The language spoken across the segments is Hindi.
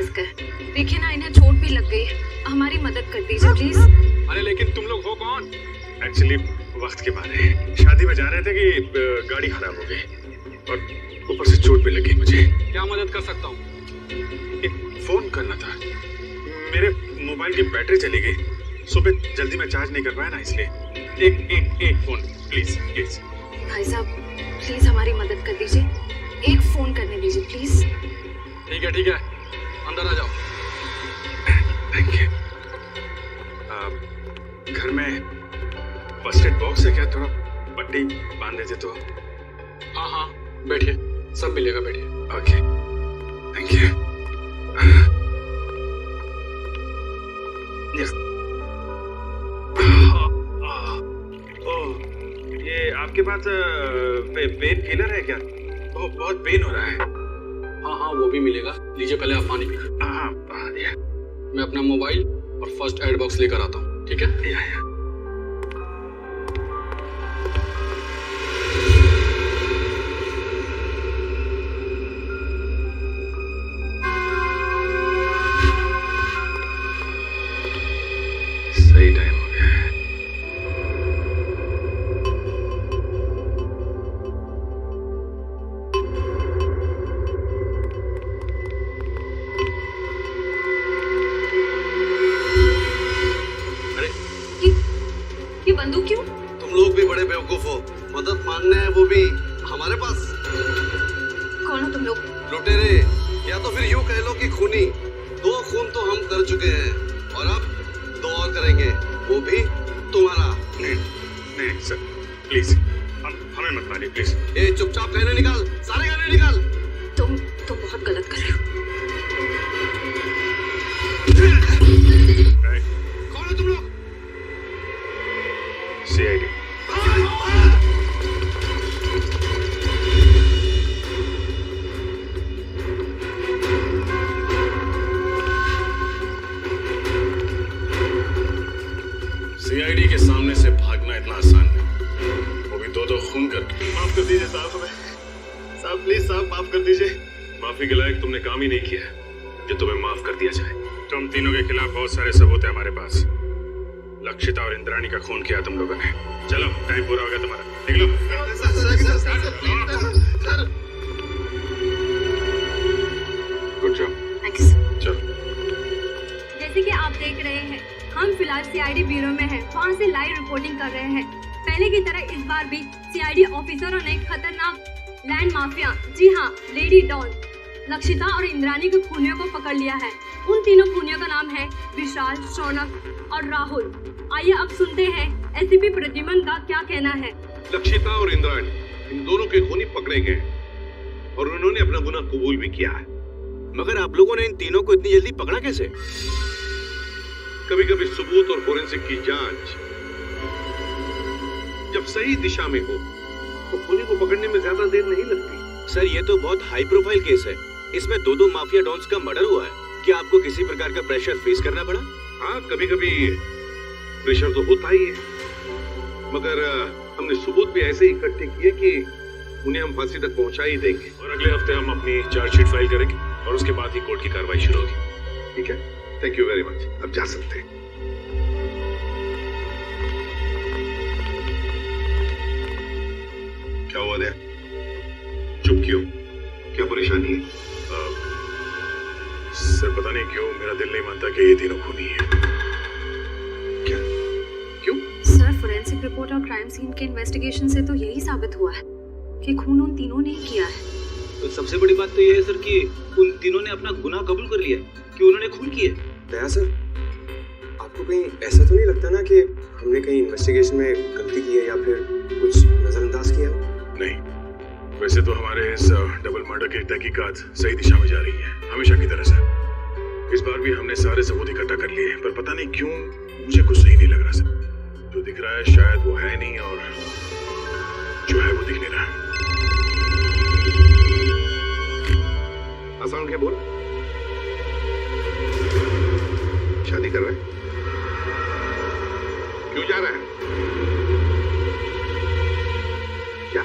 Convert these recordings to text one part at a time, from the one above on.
फंस गए। देखिए ना, इन्हें चोट भी लग गई है, हमारी मदद कर दीजिए प्लीज। अरे लेकिन तुम लोग हो कौन? एक्चुअली वक्त के बारे शादी में जा रहे थे कि गाड़ी खराब हो गई और ऊपर से चोट भी लगी मुझे। क्या मदद कर सकता हूँ? एक फोन करना था, मेरे मोबाइल की बैटरी चली गई, सुबह जल्दी में चार्ज नहीं कर पाया ना, इसलिए एक फोन प्लीज प्लीज। भाई साहब प्लीज हमारी मदद कर दीजिए, एक फोन करने दीजिए प्लीज। ठीक है, अंदर आ जाओ। Thank you. घर में फर्स्ट एड बॉक्स है क्या? थोड़ा पट्टी बांध देते तो। हाँ बैठिए, सब मिलेगा, बैठिए। Okay thank you. ये आपके पास पेन किलर है क्या? बहुत पेन हो रहा है। हाँ वो भी मिलेगा, लीजिए पहले आप पानी पीजिए। हाँ मैं अपना मोबाइल और फर्स्ट एड बॉक्स लेकर आता हूँ, ठीक है? या। सही टाइम हो गया है। ये बंदूक क्यों? तुम लोग भी बड़े बेवकूफ हो, मदद मांगने हैं वो भी हमारे पास। कौन हो तुम लोग? लुटेरे, या तो फिर यूं कह लो कि खूनी। 2 खून तो हम कर चुके हैं और अब 2 और करेंगे, वो भी तुम्हारा। नहीं सर प्लीज, हमें मत मारिए प्लीज। ए चुपचाप गहने निकाल, सारे गहने निकाल। तुम बहुत गलत कर रहे हो। कौन हो तुम लोग? सीआईडी। सीआईडी के सामने से भागना इतना आसान नहीं, वो भी 2 खून कर। माफ कर दीजिए साहब, हमें साहब प्लीज साहब माफ कर दीजिए। माफी के लायक तुमने काम ही नहीं किया जो तुम्हें माफ कर दिया जाए। तुम तीनों के खिलाफ बहुत सारे सबूत है हमारे पास। लक्षिता और इंद्राणी का खून किया तुम लोगों ने। चलो टाइम पूरा हो गया तुम्हारा, निकलो। Good job. चलो। जैसे कि आप देख रहे हैं, हम फिलहाल सीआईडी ब्यूरो में हैं, वहाँ से लाइव रिपोर्टिंग कर रहे हैं। पहले की तरह इस बार भी सीआईडी ऑफिसरों ने खतरनाक लैंड माफिया, जी हाँ लेडी डॉन, लक्षिता और इंद्राणी के खूनियों को पकड़ लिया है। उन तीनों खूनियों का नाम है विशाल, शौनक और राहुल। आइए अब सुनते हैं एसीपी प्रद्युमन का क्या कहना है। लक्षिता और इंद्राणी, इन दोनों के खूनी पकड़े गए और उन्होंने अपना गुनाह कबूल भी किया है। मगर आप लोगों ने इन तीनों को इतनी जल्दी पकड़ा कैसे? कभी कभी सबूत और फोरेंसिक की जांच जब सही दिशा में हो तो खूनी को पकड़ने में ज्यादा देर नहीं लगती। सर ये तो बहुत हाई प्रोफाइल केस है, इसमें 2 माफिया डॉन्स का मर्डर हुआ है। क्या आपको किसी प्रकार का प्रेशर फेस करना पड़ा? हाँ कभी कभी प्रेशर तो होता ही है, मगर हमने सबूत भी ऐसे इकट्ठे किए कि उन्हें हम फांसी तक पहुंचा ही देंगे। और अगले हफ्ते हम अपनी चार्जशीट फाइल करेंगे और उसके बाद ही कोर्ट की कार्रवाई शुरू होगी। ठीक है, थैंक यू वेरी मच। अब जा सकते हैं। क्या हुआ दया? चुप क्यों? क्या परेशानी है? सर पता नहीं क्यों मेरा दिल नहीं मानता कि ये तीनों खूनी हैं। क्या? क्यों? सर फोरेंसिक रिपोर्ट और क्राइम सीन के इन्वेस्टिगेशन से तो यही साबित हुआ है कि खून उन तीनों ने ही किया है। तो सबसे बड़ी बात तो ये है सर कि उन तीनों ने अपना गुनाह कबूल कर लिया कि उन्होंने खून किए। दया सर, आपको कहीं ऐसा तो नहीं लगता ना कि हमने कहीं इन्वेस्टिगेशन में गलती की है या फिर कुछ नजरअंदाज किया? नहीं, वैसे तो हमारे इस डबल मर्डर की तहकीकात सही दिशा में जा रही है, हमेशा की तरह से। इस बार भी हमने सारे सबूत इकट्ठा कर लिए, पर पता नहीं क्यों मुझे कुछ सही नहीं लग रहा सर। जो दिख रहा है शायद वो है नहीं और जो है वो दिख नहीं रहा। आसान क्या बोल? शादी कर रहे हैं? क्यों जा रहे हैं? क्या?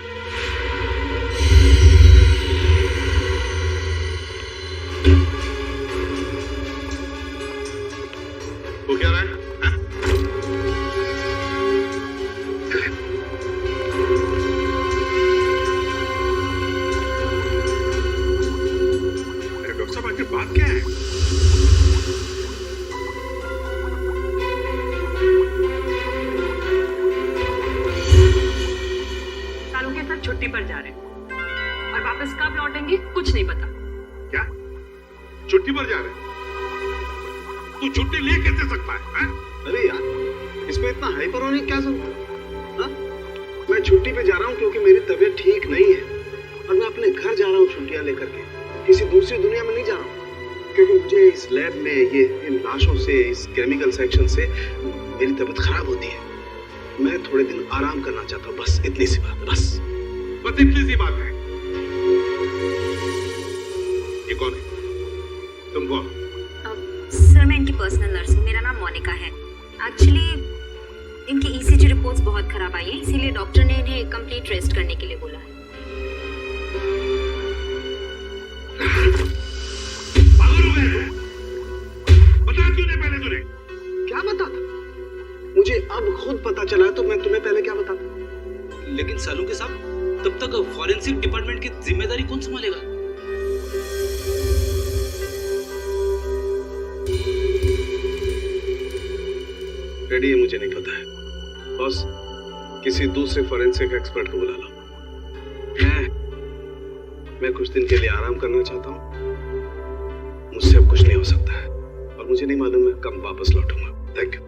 सर छुट्टी पर जा रहे हैं और वापस कब लौटेंगे कुछ नहीं पता। क्या छुट्टी पर जा रहे हैं? तू छुट्टी ले कैसे सकता है? अरे यार, इसमें इतना हाइपर होने की क्या जरूरत है? हाँ? मैं छुट्टी पे जा रहा हूँ क्योंकि मेरी तबीयत ठीक नहीं है और मैं अपने घर जा रहा हूँ छुट्टियां लेकर के, किसी दूसरी दुनिया में नहीं जा रहा हूँ। क्योंकि मुझे इस लैब में ये इन लाशों से, इस केमिकल सेक्शन से मेरी तबीयत खराब होती है। मैं थोड़े दिन आराम करना चाहता हूँ, बस इतनी सी बात है। बस इतनी सी बात है। ये कौन है? तुम कौन? सर मैं इनकी पर्सनल नर्स हूँ, मेरा नाम मोनिका है। एक्चुअली इनकी ईसीजी रिपोर्ट्स बहुत खराब आई हैं, इसीलिए डॉक्टर ने इन्हें कंप्लीट रेस्ट करने के लिए बोला है। बता क्यों नहीं पहले तूने? क्या बताता? मुझे अब खुद पता चला तो मैं तुम्हें पहले क्या बताता? लेकिन सालू के साहब, तब तक फॉरेंसिक डिपार्टमेंट की जिम्मेदारी कौन संभालेगा? रेडी है, मुझे नहीं पता है। बॉस, किसी दूसरे फॉरेंसिक एक्सपर्ट को बुला लो। मैं कुछ दिन के लिए आराम करना चाहता हूँ। मुझसे अब कुछ नहीं हो सकता है और मुझे नहीं मालूम मैं कब वापस लौटूंगा। Thank you.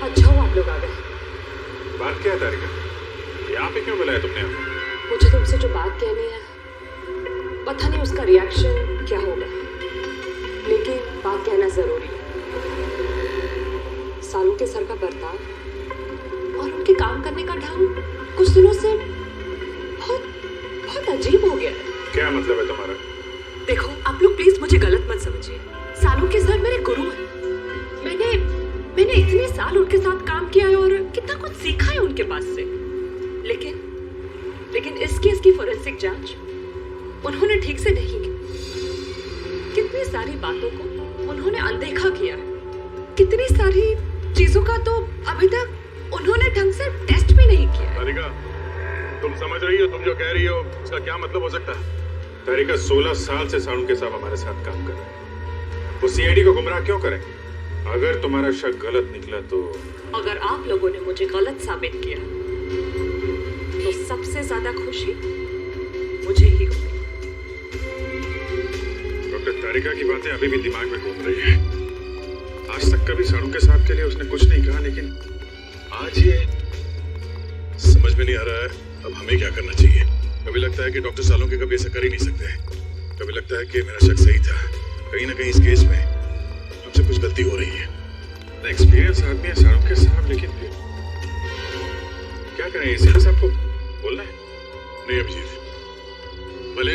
अच्छा हुआ आप लोग आ गए। बात क्या है तारिका? यहाँ पे क्यों बुलाया तुमने? मुझे तुमसे जो बात कहनी है, पता नहीं उसका रिएक्शन क्या होगा, लेकिन बात कहना जरूरी है। सालू के सर का बर्ताव और उनके काम करने का ढंग कुछ दिनों से बहुत अजीब हो गया है। क्या मतलब है तुम्हारा? देखो आप लोग प्लीज मुझे गलत मत समझिए। सालू के सर मेरे गुरु हैं। मैंने इतने साल उनके साथ काम किया है और कितना कुछ सीखा है उनके पास से। लेकिन इस केस की फोरेंसिक जांच उन्होंने ठीक से नहीं की। कितनी सारी बातों को उन्होंने अनदेखा किया है। कितनी सारी चीजों का तो अभी तक उन्होंने ढंग से टेस्ट भी नहीं किया। तारिका, तुम समझ रही हो? तुम जो कह रही हो उसका क्या मतलब हो सकता है? तारिका, 16 साल से साउंड के साहब हमारे साथ काम कर रहे हैं। वो सीआईडी को गुमराह क्यों करें? अगर तुम्हारा शक गलत निकला तो? अगर आप लोगों ने मुझे गलत साबित किया तो सबसे ज्यादा खुशी मुझे ही होगी। डॉक्टर तारिका की बातें अभी भी दिमाग में घूम रही है। आज तक कभी साड़ू के साहब के लिए उसने कुछ नहीं कहा, लेकिन आज ये समझ में नहीं आ रहा है अब हमें क्या करना चाहिए। कभी लगता है कि डॉक्टर सालों के कभी ऐसा कर ही नहीं सकते। कभी लगता है कि मेरा शक सही था। कहीं ना कहीं इस केस में हमसे कुछ गलती हो रही है। एक्सपीरियंस आदमी है साड़ू के साहब, लेकिन फिर क्या करें? एसीपी साहब को बोलना है? नहीं अभिजीत, भले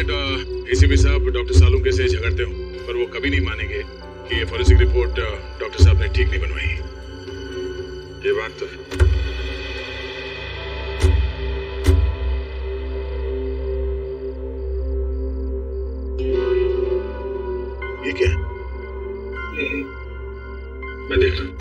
एसीपी साहब डॉक्टर सालुंके से झगड़ते हो, पर वो कभी नहीं मानेंगे कि ये फॉरेंसिक रिपोर्ट डॉक्टर साहब ने ठीक नहीं बनवाई। ये बात तो है। ये क्या है? मैं देख रहा हूं।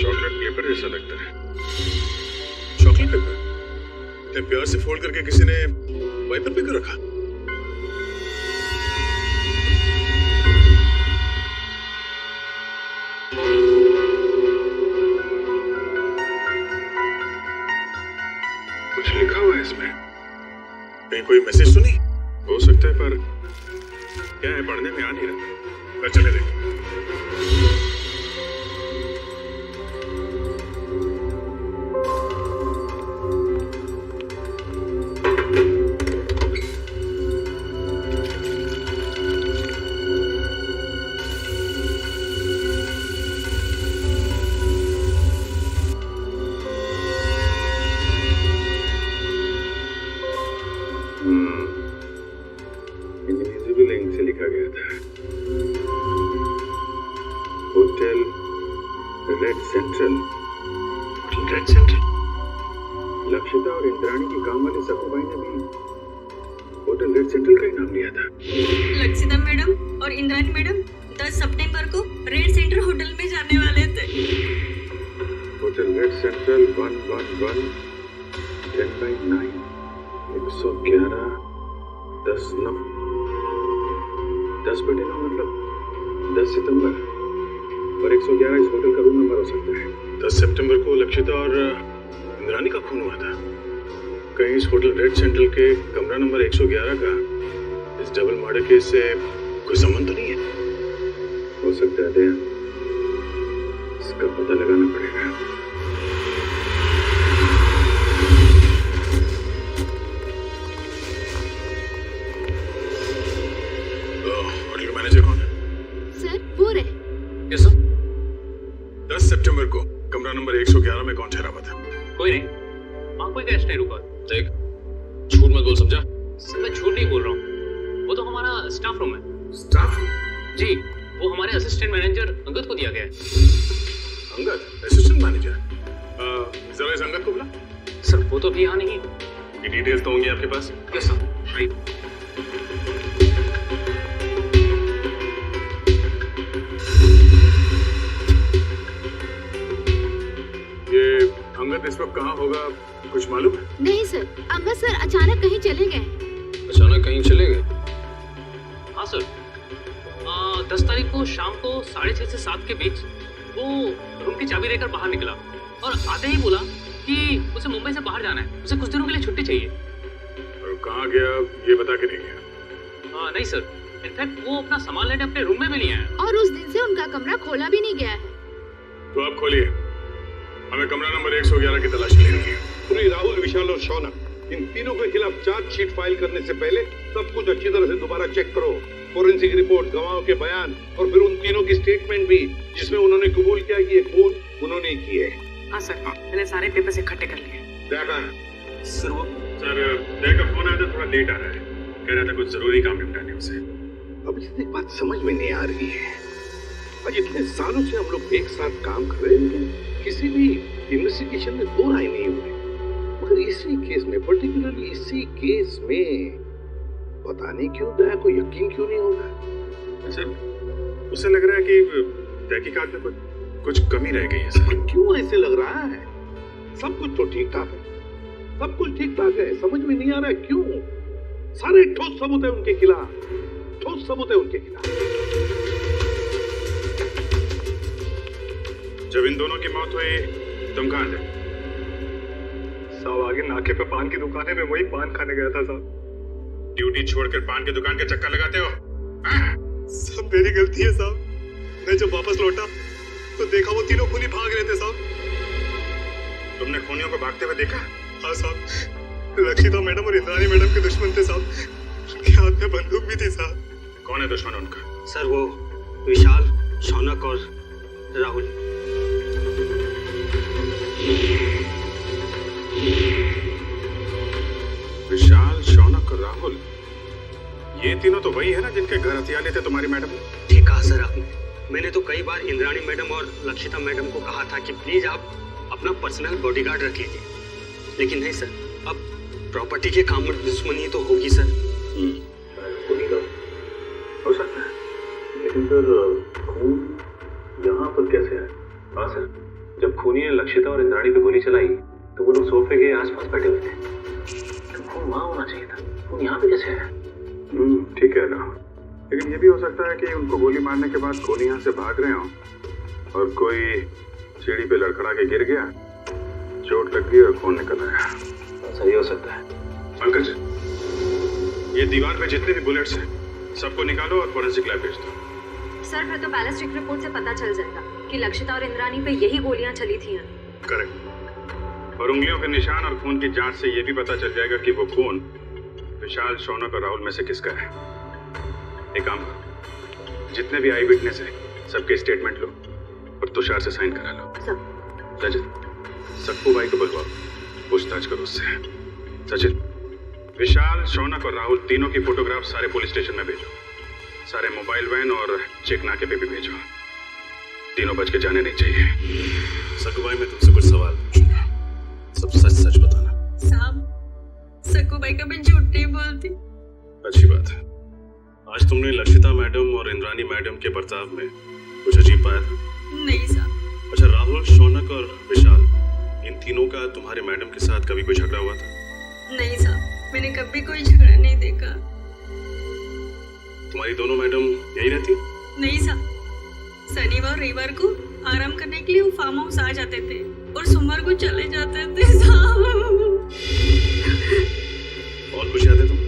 चॉकलेट पेपर जैसा लगता है। Chocolate paper? इतने प्यार से फोल्ड करके किसी ने वाइपर पे क्यों रखा? कुछ लिखा हुआ है इसमें। कहीं कोई मैसेज तो नहीं? हो सकता है, पर क्या है, पढ़ने में आ नहीं रहा। चले देखो। इनविजिबल इंक से लिखा गया था, hotel red central. Hotel red central? Lakshita और इंद्राणी की काम वाली सकुबाई ने भी होटल रेड सेंट्रल का ही नाम लिया था। लक्षिता मैडम और इंद्राणी मैडम 10 सितंबर को रेड सेंटर होटल में जाने वाले थे। होटल रेड सेंट्रल 111 10/9 111 10/9 10/9 मतलब 10 सितंबर और 111 इस होटल का रूम नंबर हो सकता है। 10 सितंबर को लक्षिता और इंद्रानी का खून हुआ था। कहीं इस होटल रेड सेंट्रल के कमरा नंबर 111 का इस डबल मर्डर केस से कोई संबंध तो नहीं है? हो सकता है दया, इसका पता लगाना पड़ेगा। होटल का मैनेजर कौन है? सर वो रहे। कैसा? 10 सितंबर को कमरा नंबर 111 में कौन ठहरा हुआ था? कोई नहीं, वहाँ कोई गेस्ट नहीं रुका। देख, झूठ मत बोल, समझा? सर मैं झूठ नहीं बोल रहा हूँ, वो तो हमारा स्टाफ रूम है। स्टाफ? जी, वो हमारे असिस्टेंट मैनेजर अंगद को दिया गया है। Angad, assistant manager? जरा इस अंगद को बुला। सर वो तो अभी यहाँ नहीं है। ये डिटेल्स तो होंगी आपके पास? Yes sir, right. ये अंगद इस वक्त कहाँ होगा, कुछ मालूम है? नहीं सर, अंगद सर अचानक कहीं चले गए। अचानक कहीं चले गए? हाँ सर, 10 तारीख को शाम को 6:30 से 7 के बीच वो रूम की चाबी लेकर बाहर निकला और आते ही बोला कि उसे मुंबई से बाहर जाना है, उसे कुछ दिनों के लिए छुट्टी चाहिए। और कहाँ गया ये बता के नहीं गया? नहीं सर, इनफैक्ट वो अपना सामान लेने अपने रूम में भी नहीं आया। और उस दिन से उनका कमरा खोला भी नहीं गया है। तो आप खोलिए, हमें कमरा नंबर 111 की तलाशी लेनी है। पूरी राहुल, विशाल और शौनक, इन तीनों के खिलाफ चार्जशीट फाइल करने से पहले सब कुछ अच्छी तरह से दोबारा चेक करो। फोरेंसिक रिपोर्ट, गवाहों के बयान और फिर उन तीनों की स्टेटमेंट भी, जिसमें उन्होंने कबूल किया कि ये खून उन्होंने ही किए। हाँ सर, मैंने सारे पेपर्स इकट्ठे कर लिए। देखा सर वो सर, दया का फोन आया था, थोड़ा लेट आ रहा है। कह रहा था कुछ जरूरी काम निपटाने उसे। अब इतनी बात समझ में नहीं आ रही है। आज इतने सालों से हम लोग एक साथ काम कर रहे हैं, लेकिन किसी भी इन्वेस्टिगेशन में दो राय नहीं हुई। मगर इसी केस में, पर्टिकुलरली इसी केस में, पता नहीं क्यों दया को यकीन क्यों नहीं होगा। सर, उसे लग रहा है कि तहकीकात में कुछ कमी रह गई है सर। क्यों ऐसे लग रहा है? सब कुछ तो ठीक ठाक है, सब कुछ ठीक ठाक है, समझ में नहीं आ रहा है क्यों। सारे ठोस सबूत है उनके खिलाफ, ठोस सबूत है उनके खिलाफ। जब इन दोनों की मौत हुई तुम कहाँ थे? साहब आगे नाके पे पान की दुकान है, मैं वही पान खाने गया था साहब। ड्यूटी छोड़कर पान की दुकान के चक्कर लगाते हो? सब मेरी गलती है साहब। मैं जब वापस लौटा तो देखा वो तीनों खूनी भाग रहे थे साहब। तुमने खूनियों को भागते हुए देखा? हाँ साहब, लक्षिता मैडम और इंद्रानी मैडम के दुश्मन थे साहब, उनके हाथ में बंदूक भी थी साहब। कौन है दुश्मन उनका? सर वो विशाल, शौनक और राहुल। विशाल, शौनक और राहुल, ये तीनों तो वही है ना जिनके घर हथियार लेते तुम्हारी मैडम ने? ठीक कहा सर आपने। मैंने तो कई बार इंद्राणी मैडम और लक्षिता मैडम को कहा था कि प्लीज आप अपना पर्सनल बॉडीगार्ड रख लीजिए, लेकिन नहीं सर, अब प्रॉपर्टी के काम में दुश्मनी तो होगी सर। हो सकता है, लेकिन फिर खून यहाँ पर कैसे है? हाँ सर, जब खूनी ने लक्षिता और इंद्राणी पे गोली चलाई तो वो लोग सोफे के आसपास बैठे हुए थे। तो खून वहाँ होना चाहिए था, खून यहाँ पे कैसे है? ठीक है ना, लेकिन ये भी हो सकता है कि उनको गोली मारने के बाद खूनी यहाँ से भाग रहे हों और कोई सीढ़ी पे लड़खड़ा के गिर गया, चोट लग गई और खून निकल आया। सही हो सकता है। पंकज, ये दीवार पे जितने भी बुलेट्स हैं सबको निकालो और फोरेंसिक लैब भेज दो। सर फिर तो बैलिस्टिक रिपोर्ट से पता चल जाएगा कि लक्षिता और इंद्रानी पे यही गोलियां चली थी। करेक्ट। और उंगलियों के निशान और खून की जांच से ये भी पता चल जाएगा कि वो खून विशाल, शौनक और राहुल में से किसका है। एक काम करो, जितने भी आई विटनेस है सबके स्टेटमेंट लो और तुषार से साइन करा लो। सचिन, सक्कू भाई को बुलवाओ, पूछताछ करो उससे। सचिन, विशाल, शौनक और राहुल तीनों की फोटोग्राफ सारे पुलिस स्टेशन में भेजो, सारे मोबाइल वैन और चेक नाके पे भी भेजो। तीनों बच के जाने नहीं चाहिए। सक्कू भाई, मैं तुमसे कुछ सवाल पूछूंगा, सब सच सच बताना। साहब, सक्कू भाई कभी झूठ नहीं बोलती। अच्छी बात है। आज तुमने लक्षिता मैडम और इंद्रानी मैडम के बर्ताव में कुछ अजीब पाया था? नहीं साहब। अच्छा, राहुल, शौनक और विशाल इन तीनों का तुम्हारे मैडम के साथ कभी कोई झगड़ा हुआ था? नहीं साहब, मैंने कभी कोई झगड़ा नहीं देखा। तुम्हारी दोनों मैडम यही रहती? नहीं साहब, शनिवार रविवार को आराम करने के लिए वो फार्म हाउस आ जाते थे और सोमवार को चले जाते थे साहब। और कुछ याद है तुम?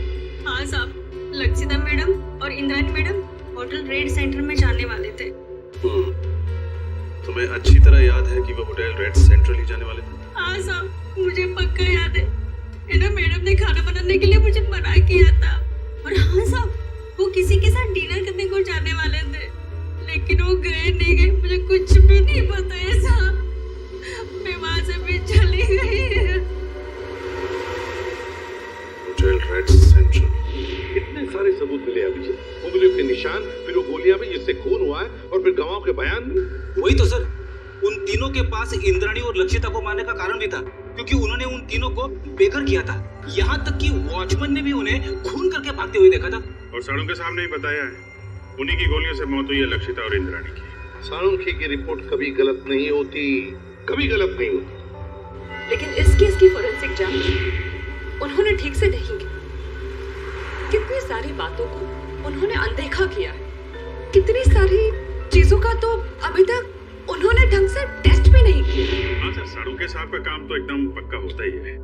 हाँ साहब, लक्षिता मैडम और Indrani madam hotel red centre में जाने वाले थे। तुम्हें अच्छी तरह याद है कि वो होटल रेड सेंट्रल ही जाने वाले थे? हाँ साहब, मुझे पक्का याद है ना, मैडम ने खाना बनाने के लिए मुझे मना किया था। और हाँ साहब, वो किसी के साथ डिनर करने को जाने वाले थे, लेकिन वो गए नहीं गए मुझे कुछ भी नहीं पता है साहब। मैं वहां से भी चली गई। Hotel red central. इतने सारे सबूत मिले अभिजीत, उंगलियों के निशान, फिर वो गोलियां भी जिससे खून हुआ है, और फिर गवाहों के बयान भी। वही तो सर, उन तीनों के पास इंद्राणी और लक्षिता को मारने का कारण भी था, क्योंकि उन्होंने उन तीनों को बेघर किया था। यहाँ तक कि वॉचमैन ने भी उन्हें खून करके भागते हुए देखा था। और साड़ू के सामने ही बताया है, उन्हीं की गोलियों से मौत हुई है लक्षिता और इंद्राणी की। साळुंखे की रिपोर्ट कभी गलत नहीं होती, कभी गलत नहीं होती। लेकिन इस केस की फोरेंसिक जांच उन्होंने ठीक से नहीं की। कितनी सारी बातों को उन्होंने अनदेखा किया है, कितनी सारी चीजों का तो अभी तक उन्होंने ढंग से टेस्ट भी नहीं किया। हाँ सर, साड़ू साहब का काम तो एकदम पक्का होता ही है।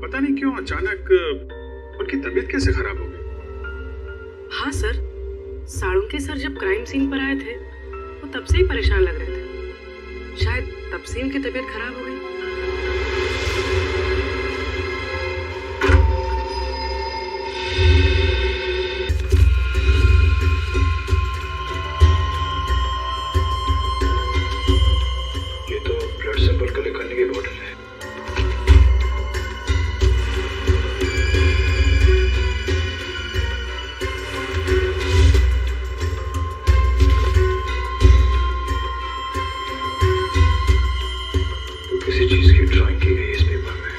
पता नहीं क्यों अचानक उनकी तबीयत कैसे खराब हो गई। हाँ सर, साळुंखे सर जब क्राइम सीन पर आए थे वो तब से ही परेशान लग रहे थे, शायद तब से उनकी तबीयत खराब हो गई। ये तो ब्लड सैंपल कलेक्ट करने की बोतल है। किसी चीज की ड्राइंग की गई इस पेपर में।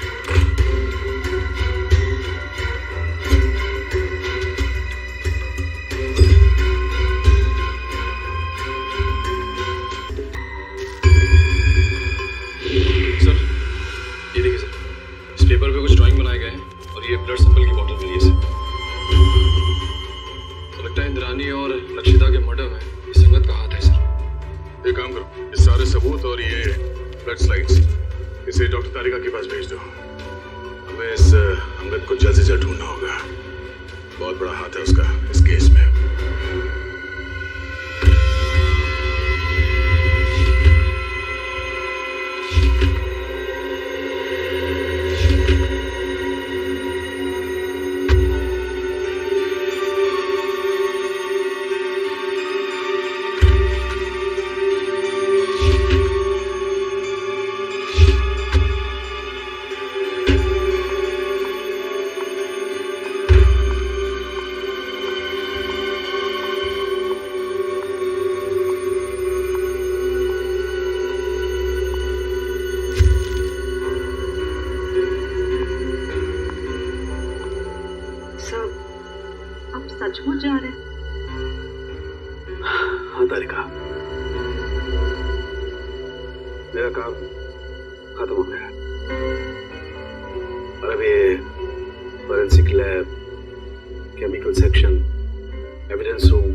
सर, ये देखिए सर, इस पेपर पे कुछ ड्राइंग बनाए गए हैं और ये ब्लड सैंपल की बोतल मिली है सर। तो लगता है इंद्रानी और लक्षिता के मर्डर में ये संगत का हाथ है सर। एक काम करो, ये सारे सबूत और ये ब्लड स्लाइड्स इसे डॉक्टर तारिका के पास भेज दो। हमें इस अंगद को जल्द से जल्द ढूंढना होगा, बहुत बड़ा हाथ है उसका इस केस में। सचमुच जा रहे हैं? हाँ तारिका, मेरा काम खत्म हो गया और अब ये forensic lab, chemical section, evidence room,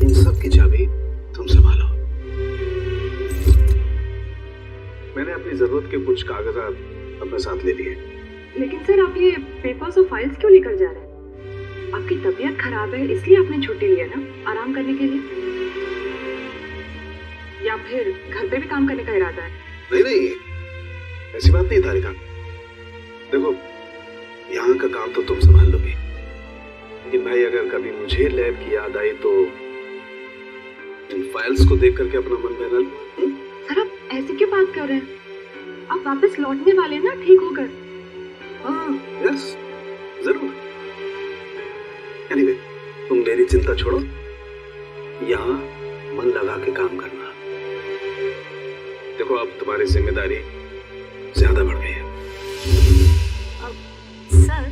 इन सब की चाबी तुम संभालो। मैंने अपनी जरूरत के कुछ कागजात अपने साथ ले लिए। लेकिन सर, आप ये पेपर्स और फाइल्स क्यों लेकर जा रहे हैं? आपकी तबीयत खराब है इसलिए आपने छुट्टी लिया ना, आराम करने के लिए? या फिर घर पे भी काम करने का इरादा है? नहीं नहीं, ऐसी बात नहीं तारिका। देखो, यहाँ का काम तो तुम संभाल लोगी, लेकिन भाई अगर कभी मुझे लैब की याद आई तो इन फाइल्स को देख करके अपना मन बहला लो। सर, आप ऐसे क्यों बात कर रहे हैं? आप वापस लौटने वाले ना ठीक होकर? हाँ, यस, जरूर। एनीवे, तुम मेरी चिंता छोड़ो, यहाँ मन लगा के काम करना। देखो, अब तुम्हारी जिम्मेदारी ज्यादा बढ़ गई है। सर,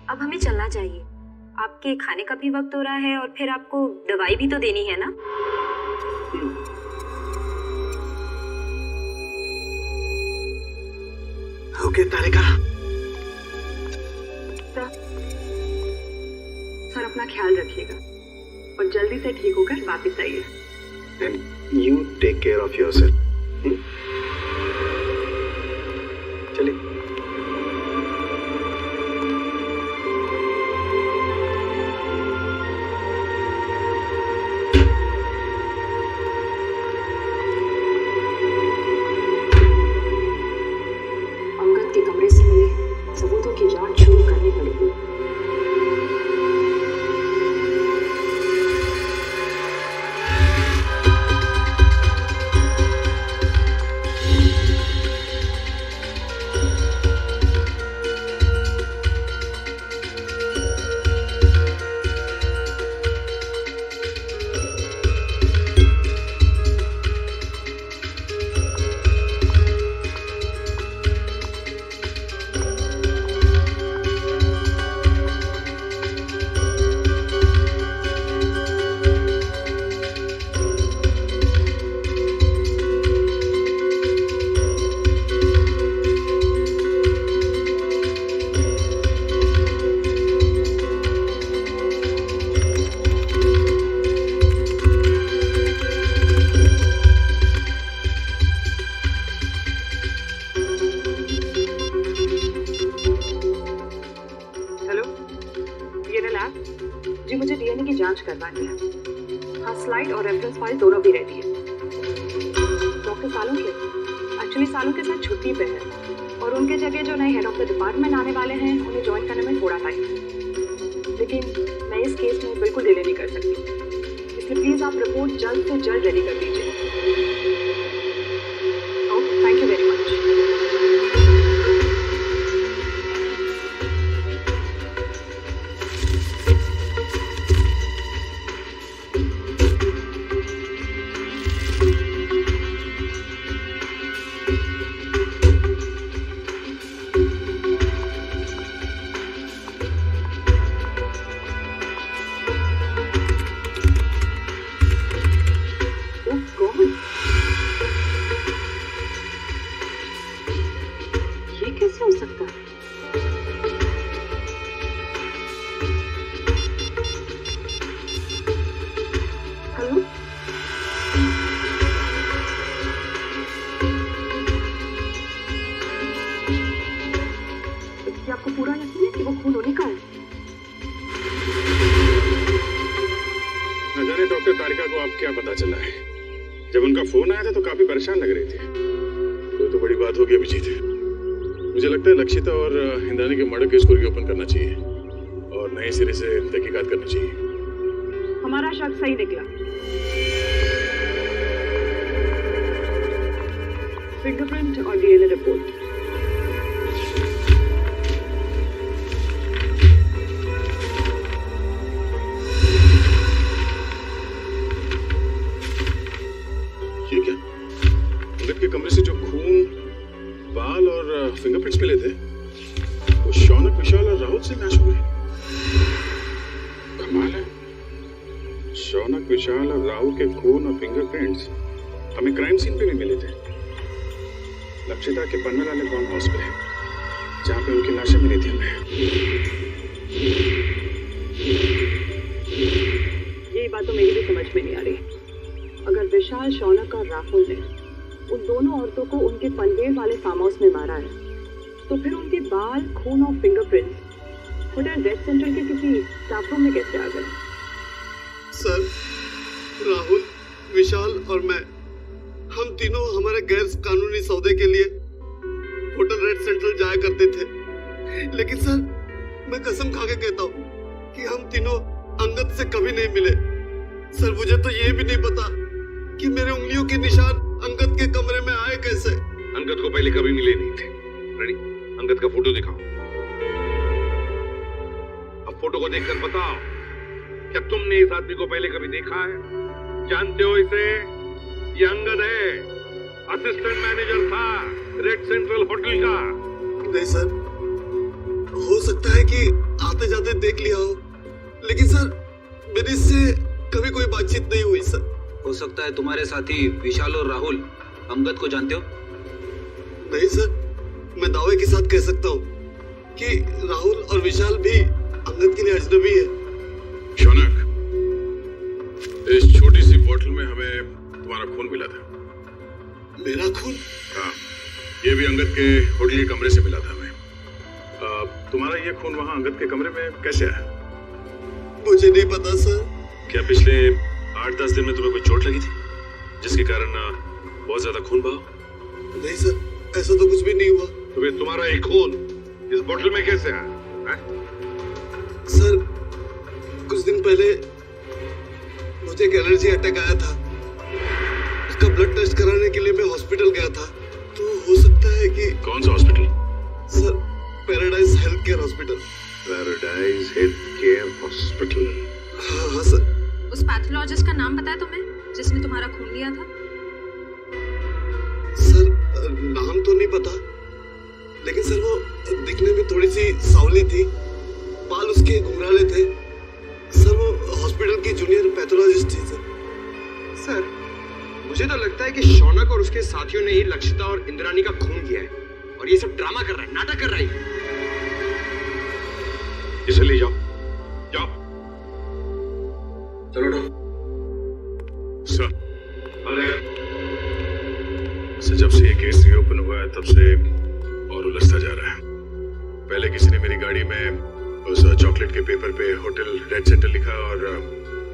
अब हमें चलना चाहिए। आपके खाने का भी वक्त हो रहा है और फिर आपको दवाई भी तो देनी है ना। ओके तारिका। सर अपना ख्याल रखिएगा और जल्दी से ठीक होकर वापस आइए। And you take care of yourself. चलिए। अंगद के कमरे से मिले सबूतों की जांच शुरू करनी पड़ेगी। जी मुझे डीएनए की जांच करवानी है। हाँ, स्लाइड और रेफरेंस फाइल दोनों भी रेडी है। डॉक्टर सालुंके एक्चुअली सालुंके साथ छुट्टी पे है और उनके जगह जो नए हेड ऑफ द डिपार्टमेंट आने वाले हैं उन्हें ज्वाइन करने में थोड़ा टाइम है, लेकिन मैं इस केस में बिल्कुल डिले नहीं कर सकती, इसलिए प्लीज़ आप रिपोर्ट जल्द से जल्द रेडी कर दीजिए। Okay, thank you very much. आपको पूरा यकीन है कि वो खून होने का है? न जाने डॉक्टर तारिका को अब क्या पता चला है। जब उनका फोन आया था तो काफी परेशान लग रही थी। कोई तो बड़ी बात होगी अभिजीत। मुझे लगता है लक्षिता और इंद्राणी के मर्डर केस को रीओपन करना चाहिए और नए सिरे से तहकीकात करनी चाहिए। हमारा शक सही निकला। फिंगरप्रिंट और डीएनए रिपोर्ट। ये क्या? अंगद के कमरे से जो खून, बाल और फिंगरप्रिंट्स मिले थे वो शौनक, विशाल और राहुल से मैच हुए। कमाल है। शौनक, विशाल और राहुल के खून और फिंगरप्रिंट्स हमें क्राइम सीन पे भी मिले थे। लक्षिता के पनवेल वाले फार्म हाउस पे, जहाँ पे उनकी लाशें मिली थी हमें। ये बात तो मेरी भी समझ में नहीं आ रही। अगर विशाल, शौनक और राहुल ने उन दोनों औरतों को उनके पनवेल वाले फार्म हाउस में मारा है, तो फिर उनके बाल, खून और फिंगरप्रिंट्स होटल रेड सेंट्रल के किसी स्टाफ रूम में कैसे आ गए? सर, राहुल, विशाल और मैं, हम तीनों हमारे गैर कानूनी सौदे के लिए होटल रेड सेंट्रल जाया करते थे। लेकिन सर, मैं कसम खा के कहता हूँ कि हम तीनों अंगद से कभी नहीं मिले। सर, मुझे तो ये भी नहीं पता कि मेरे उंगलियों के निशान अंगद के कमरे में आए कैसे। अंगद को पहले कभी मिले नहीं थे। रेडी? अंगद का फोटो दिखाओ। अब फोटो को देखकर बताओ, क्या तुमने इस आदमी को पहले कभी देखा है? जानते हो इसे? ये अंगद है, असिस्टेंट मैनेजर था रेड सेंट्रल होटल का। नहीं सर, हो सकता है कि आते जाते देख लिया हो, लेकिन सर मेरी इससे कभी कोई बातचीत नहीं हुई सर। हो सकता है तुम्हारे साथी विशाल और राहुल अंगद को जानते हो? नहीं सर, मैं दावे समय के साथ कह सकता हूँ कि राहुल और विशाल भी अंगद के लिए अजनबी है। शौनक, इस छोटी सी बोतल में हमें तुम्हारा खून मिला था। मेरा खून? हाँ, ये भी अंगद के होटल के कमरे से मिला था हमें। तुम्हारा ये खून वहाँ अंगद के कमरे में कैसे आया? मुझे नहीं पता सर। क्या पिछले 8-10 दिन में तुम्हें कोई चोट लगी थी जिसके कारण बहुत ज्यादा खून बहा? नहीं सर, ऐसा तो कुछ भी नहीं हुआ। तो फिर तुम्हारा एक खून इस बोतल में कैसे आया? सर, कुछ दिन पहले मुझे एक एलर्जी अटैक आया था। उसका ब्लड टेस्ट कराने के लिए मैं हॉस्पिटल गया था। तो हो सकता है कि... कौन सा hospital? Sir, paradise health care hospital. Paradise health care hospital? हाँ सर। उस पैथोलॉजिस्ट का नाम बताया तुम्हें जिसने तुम्हारा खून लिया था? सर, नाम तो नहीं पता, लेकिन सर वो दिखने में थोड़ी सी सांवली थी, बाल उसके घुंघराले थे। सर वो हॉस्पिटल की जूनियर पैथोलॉजिस्ट थी सर। सर, मुझे तो लगता है कि शौनक और उसके साथियों ने ही लक्षिता और इंद्राणी का खून किया है और ये सब ड्रामा कर रहा है, नाटक कर रहा है। इसे ले जाओ, जाओ। चलो सर, जब से ये केस रीओपन हुआ है तब से और उलझता जा रहा है। पहले किसी ने मेरी गाड़ी में उस चॉकलेट के पेपर पे होटल रेड सेंटर लिखा और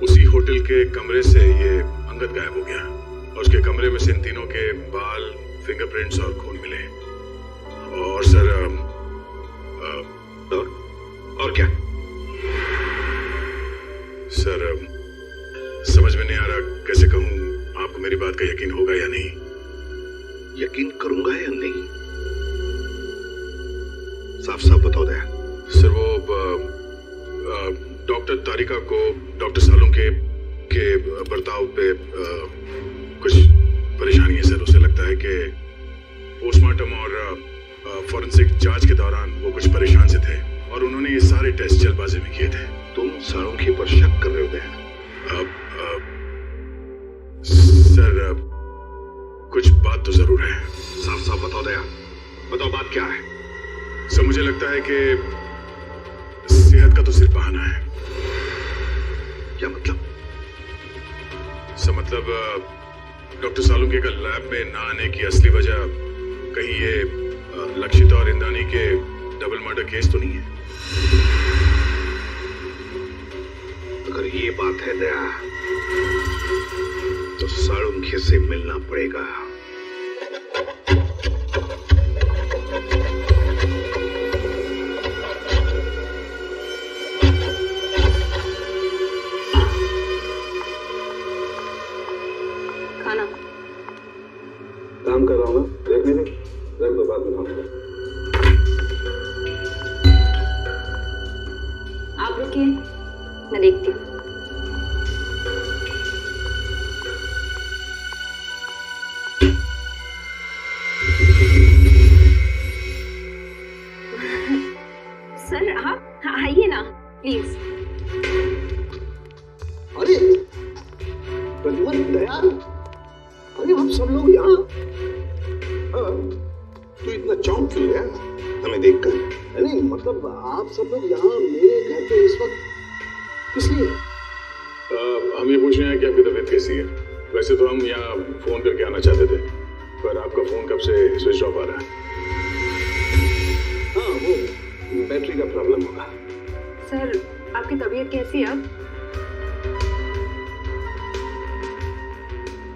उसी होटल के कमरे से ये अंगद गायब हो गया और उसके कमरे में से इन तीनों के बाल, फिंगरप्रिंट्स और खून मिले। और सर और क्या? सर, समझ में नहीं आ रहा कैसे कहूँ, आपको मेरी बात का यकीन होगा या नहीं? यकीन करूंगा या नहीं? साफ साफ बताओ दया। सर, वो डॉक्टर तारिका को डॉक्टर सालों के बर्ताव पे कुछ परेशानी है सर। उसे लगता है कि पोस्टमार्टम और फॉरेंसिक जांच के दौरान वो कुछ परेशान से थे और उन्होंने ये सारे टेस्ट जल्दबाजी में किए थे। तुम साळुंखे पर शक कर रहे हो दया? सर, कुछ बात तो जरूर है। साफ साफ बताओ दया, बताओ बात क्या है? सर, मुझे लगता है कि सेहत का तो सिर्फ बहाना है। क्या मतलब? सर, मतलब डॉक्टर सालुंखे का लैब में ना आने की असली वजह कहीं ये लक्षिता और इंद्राणी के डबल मर्डर केस तो नहीं है? अगर ये बात है दया तो साळुंखे से मिलना पड़ेगा। खाना काम कर रहा हूँ ना, देखने दे, रख दो, बाद में खाऊंगा। आप रुकिए, मैं देखती हूँ। सर, आप आइए ना प्लीज। अरे प्रद्युमन, दया, अरे आप सब लोग यहाँ? तू इतना चौंक क्यों गया हमें देखकर? नहीं मतलब आप सब लोग यहाँ मेरे घर पे इस वक्त किस लिए? हम ये पूछ रहे हैं कि आपकी तबीयत कैसी है। वैसे तो हम यहाँ फोन करके आना चाहते थे, पर आपका फोन कब से स्विच ऑफ आ रहा है। हाँ, वो बैटरी का प्रॉब्लम होगा। सर, आपकी तबीयत कैसी है अब?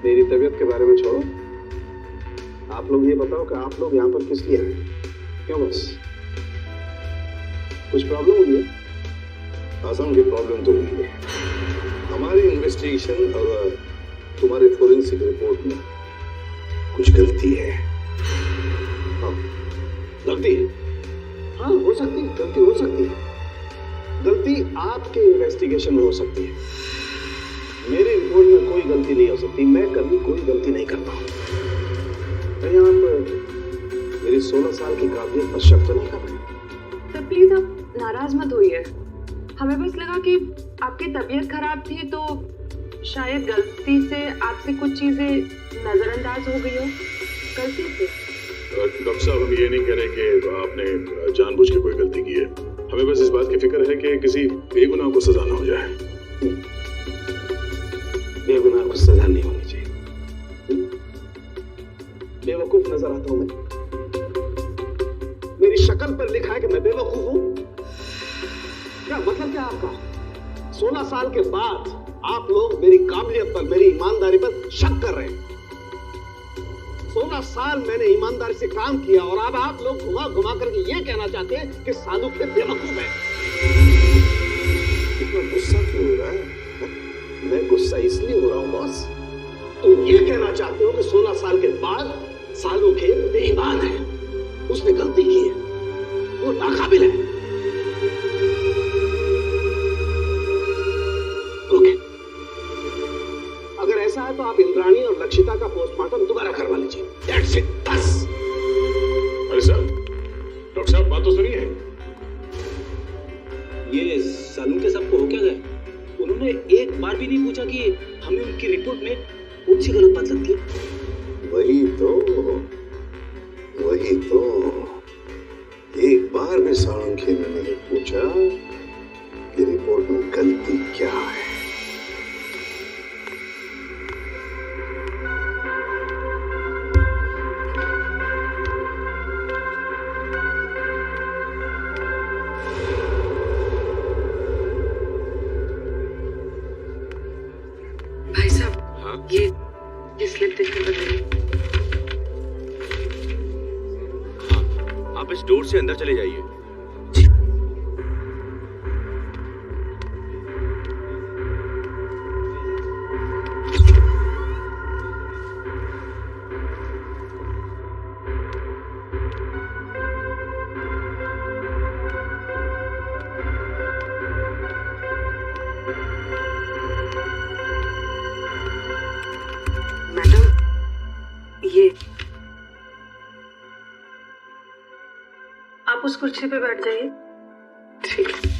मेरी तबीयत के बारे में छोड़ो, आप लोग ये बताओ कि आप लोग यहाँ पर किस लिए आए? क्यों, बस कुछ प्रॉब्लम हुई है? आसाम की प्रॉब्लम तो हुई है। हमारी इन्वेस्टिगेशन और तुम्हारे फोरेंसिक रिपोर्ट में कुछ गलती है। गलती? हाँ, हो सकती है, गलती हो सकती है। गलती आपके इन्वेस्टिगेशन में हो सकती है, मेरी रिपोर्ट में कोई गलती नहीं हो सकती। मैं कभी कोई गलती नहीं करता हूँ। कहीं आप मेरी 16 साल की काबिलियत पर शक तो नहीं कर रहे? सर प्लीज आप नाराज मत होइए। हमें बस लगा कि आपकी तबीयत खराब थी तो शायद गलती से आपसे कुछ चीजें नजरअंदाज हो गई हो। गलती से। डॉक्टर साहब, हम ये नहीं कह रहे कि आपने जानबूझ के कोई गलती की है। हमें बस इस बात की फिक्र है कि किसी बेगुनाह को सजा ना हो जाए। बेगुनाह को सजा नहीं होनी चाहिए। बेवकूफ नजर आता हूं मैं? मेरी शक्ल पर लिखा है कि मैं बेवकूफ हूं? क्या मतलब क्या आपका? 16 साल के बाद आप लोग मेरी काबिलियत पर, मेरी ईमानदारी पर शक कर रहे हैं। 16 साल मैंने ईमानदारी से काम किया और अब आप लोग घुमा घुमा करके ये कहना चाहते हैं कि सालू के बेवकूफ है। इतना गुस्सा क्यों हो रहा है? मैं गुस्सा इसलिए हो रहा हूं बॉस, तुम ये कहना चाहते हो कि 16 साल के बाद सालू के बेईमान है, उसने गलती की है, वो नाकाबिल है। ओके, अगर ऐसा है तो आप इंद्राणी और लक्षिता का पोस्टमार्टम दोबारा करवा लीजिए। That's it, बस। अरे साहब, डॉक्टर साहब बात तो सुनिए। ये सालू के साहब को हो क्या गया? उन्होंने एक बार भी नहीं पूछा कि हमें उनकी रिपोर्ट में कौन सी गलत बात लगती है? वही तो एक बार भी साळुंखे ने नहीं पूछा कि रिपोर्ट में गलती क्या है। भाई साहब, ये स्लिप देखकर बताइए। आप इस डोर से अंदर चले जाइए। मैडम, ये आप उस कुर्सी पे बैठ जाइए। ठीक है।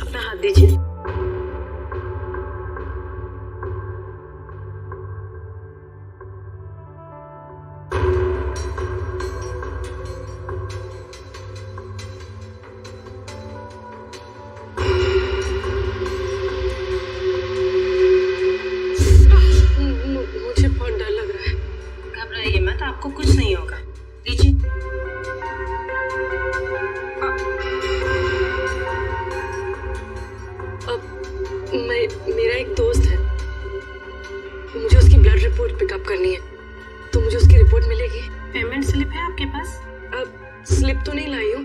अपना हाथ दीजिए। मुझे बहुत डर लग रहा है। घबराइए मत, आपको कुछ नहीं होगा। दीजिए। मेरा एक दोस्त है, मुझे उसकी ब्लड रिपोर्ट पिकअप करनी है, तो मुझे उसकी रिपोर्ट मिलेगी? पेमेंट स्लिप है आपके पास? अब स्लिप तो नहीं लाई हूँ,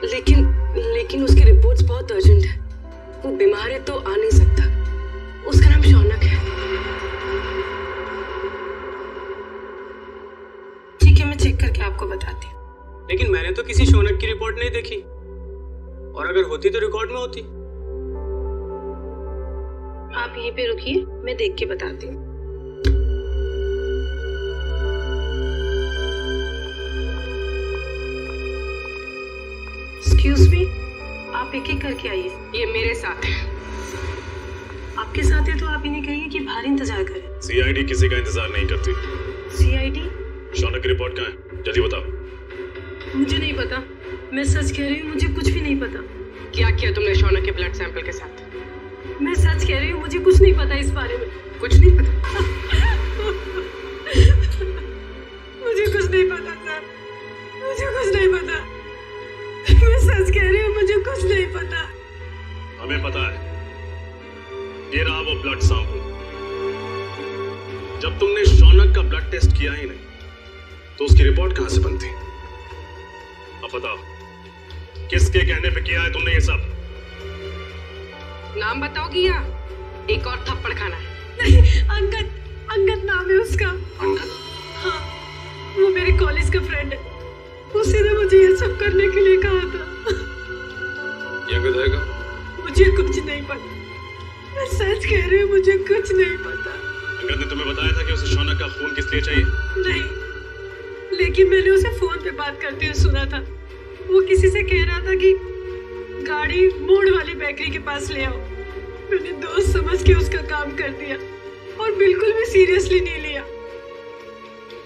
लेकिन उसकी रिपोर्ट्स बहुत अर्जेंट है। वो बीमार है तो आ नहीं सकता। उसका नाम शौनक है। ठीक है, मैं चेक करके आपको बताती हूँ। लेकिन मैंने तो किसी शौनक की रिपोर्ट नहीं देखी, और अगर होती तो रिकॉर्ड में होती। आप यहीं पे रुकिए, मैं देख के बताती हूँ। एक्सक्यूज मी, आप एक एक करके आइए। ये मेरे साथ है। आपके साथ है तो आप इन्हें कहिए कि बाहर इंतजार करें। सीआईडी किसी का इंतजार नहीं करती। सीआईडी? शौनक की रिपोर्ट कहाँ है? जल्दी बताओ। मुझे नहीं पता, मैं सच कह रही हूँ, मुझे कुछ भी नहीं पता। क्या किया तुमने शौनक के ब्लड सैंपल के साथ? मैं सच कह रही हूँ, मुझे कुछ नहीं पता इस बारे में। कुछ नहीं पता? मुझे कुछ नहीं पता सर, मुझे कुछ नहीं पता। मैं सच कह रही हूँ, मुझे कुछ नहीं पता। हमें पता है, ये रहा वो ब्लड सैंपल। जब तुमने शौनक का ब्लड टेस्ट किया ही नहीं, तो उसकी रिपोर्ट कहां से बनती? अब बताओ, किसके कहने पे किया है तुमने ये सब? नाम बताओगी या एक और थप्पड़ खाना है? नहीं, अंगद नाम है उसका। अंगद? हाँ, वो मेरे कॉलेज का फ्रेंड है। उसी ने मुझे ये सब करने के लिए कहा था। ये अंगद है क्या? मुझे कुछ नहीं पता, मैं सच कह रही हूँ, मुझे कुछ नहीं पता। अंगद ने तुम्हें बताया था कि उसे शौनक का खून किस लिए चाहिए? नहीं, लेकिन मैंने उसे फोन पे बात करते हुए सुना था। वो किसी से कह रहा था कि गाड़ी मोड़ वाली बेकरी के पास ले आओ। मैंने दोस्त समझ के उसका काम कर दिया और बिल्कुल भी सीरियसली नहीं लिया।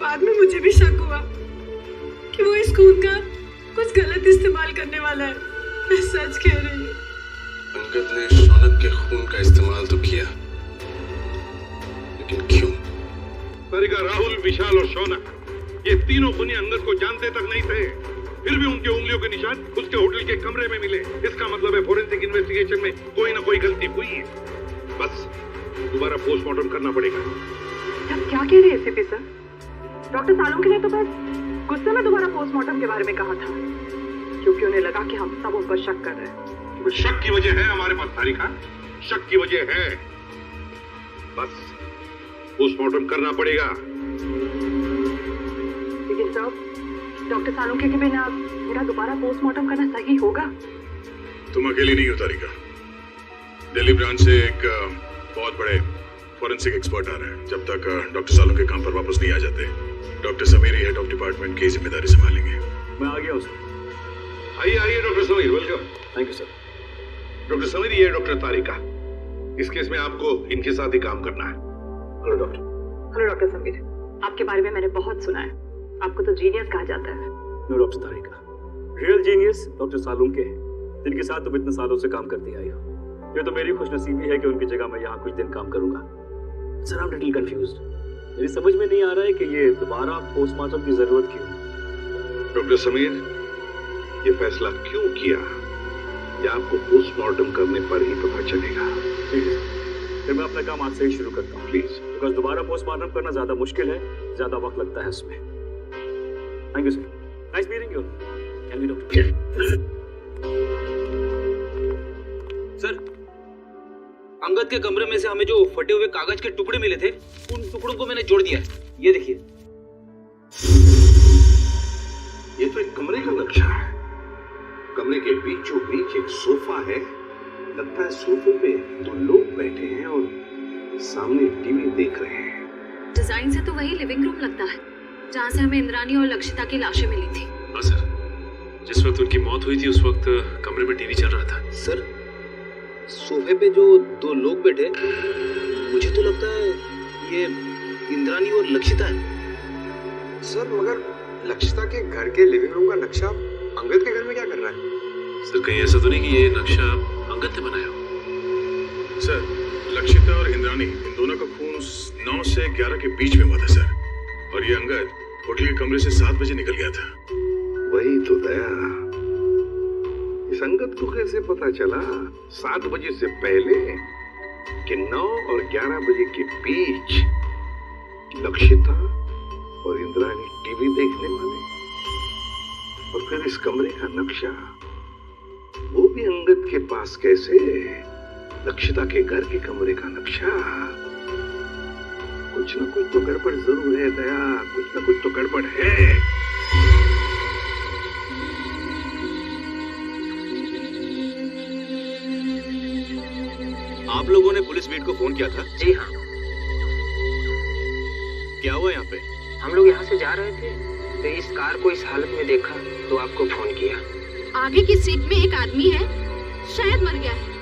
बाद में मुझे भी शक हुआ कि वो इस खून का कुछ गलत इस्तेमाल करने वाला है। मैं सच कह रही हूँ। अंगद ने शौनक के खून का इस्तेमाल तो किया, लेकिन क्यों? तारिका, राहुल, विशाल और शौनक, ये तीनों खूनी अंगद को जानते तक नहीं थे, फिर भी उनके उंगलियों के निशान उसके होटल के कमरे में मिले। इसका मतलब है फोरेंसिक इन्वेस्टिगेशन में कोई ना कोई गलती हुई है। बस दोबारा पोस्टमार्टम करना पड़ेगा। आप क्या कह रहे हैं सीपी सर? डॉक्टर सालुंखे ने तो बस गुस्से में दोबारा पोस्टमार्टम के बारे में कहा था, क्योंकि उन्हें लगा कि हम सब उन पर शक कर रहे हैं। शक की वजह है हमारे पास तारिका, शक की वजह है। बस पोस्टमार्टम करना पड़ेगा। लेकिन सर, डॉक्टर सालुंखे के बिना मेरा दोबारा पोस्टमार्टम करना सही होगा? तुम अकेली नहीं हो तारिका। दिल्ली ब्रांच से एक बहुत बड़े फॉरेंसिक एक्सपर्ट आ रहे हैं। जब तक डॉक्टर सालुंखे काम पर वापस नहीं आ जाते, doctor Sameer head of department की जिम्मेदारी संभालेंगे। मैं आ गया हूँ सर। आइए doctor Sameer, welcome. Thank you sir. Doctor Sameer, ये डॉक्टर तारिका। इस केस में आपको इनके साथ ही काम करना है। Hello doctor. Hello doctor Sameer, आपके बारे में मैंने बहुत सुना है। आपको तो जीनियस कहा जाता है। नो डॉक्टर तारिका, रियल जीनियस डॉक्टर सालुंखे हैं, जिनके साथ तुम इतने सालों से काम करती आई हो। ये तो मेरी खुशनसीबी है कि उनकी जगह मैं यहाँ कुछ दिन काम करूंगा। Sir, I am little confused. मेरी समझ में नहीं आ रहा है कि ये दोबारा पोस्टमार्टम की जरूरत क्यों। डॉक्टर समीर, ये फैसला क्यों किया, ये आपको पोस्टमार्टम करने पर ही पता चलेगा। ठीक है, फिर मैं अपना काम आज से ही शुरू करता हूँ प्लीज। बिकॉज दोबारा पोस्टमार्टम करना ज्यादा मुश्किल है, ज्यादा वक्त लगता है इसमें। Thank you sir. Nice meeting you. Can we doctor? Sir, Angad के कमरे में से हमें जो फटे हुए कागज के टुकड़े मिले थे, उन टुकड़ों को मैंने जोड़ दिया है। ये देखिए। ये तो एक कमरे का नक्शा है। कमरे के बीचों बीच एक सोफा है। लगता है सोफे पे दो लोग बैठे हैं और सामने टीवी देख रहे हैं। डिजाइन से तो वही लिविंग रूम लगता है जहाँ से हमें इंद्रानी और लक्षिता की लाशें मिली थी। हाँ सर, जिस वक्त उनकी मौत हुई थी उस वक्त कमरे में टीवी चल रहा था। सर, सोफे पे जो दो लोग बैठे, मुझे तो लगता है ये इंद्रानी और लक्षिता है। सर, मगर लक्षिता के घर के लिविंग रूम का नक्शा अंगद के घर में क्या कर रहा है? सर, कहीं ऐसा तो नहीं कि ये नक्शा अंगद ने बनाया हो? सर, लक्षिता और इंद्रानी, इन दोनों का खून 9 से 11 के बीच में हुआ था सर। और ये अंगद होटल के कमरे से 7 बजे निकल गया था। वही तो दया, इस अंगद को कैसे पता चला 7 बजे से पहले कि 9 और 11 बजे के बीच लक्षिता और इंद्रानी टीवी देखने वाले? और फिर इस कमरे का नक्शा वो भी अंगद के पास कैसे? लक्षिता के घर के कमरे का नक्शा। कुछ ना कुछ तो गड़बड़ जरूर है दया, कुछ ना कुछ तो गड़बड़ है। आप लोगों ने पुलिस बीट को फोन किया था? जी हाँ, क्या हुआ यहाँ पे? हम लोग यहाँ से जा रहे थे तो इस कार को इस हालत में देखा तो आपको फोन किया। आगे की सीट में एक आदमी है, शायद मर गया है।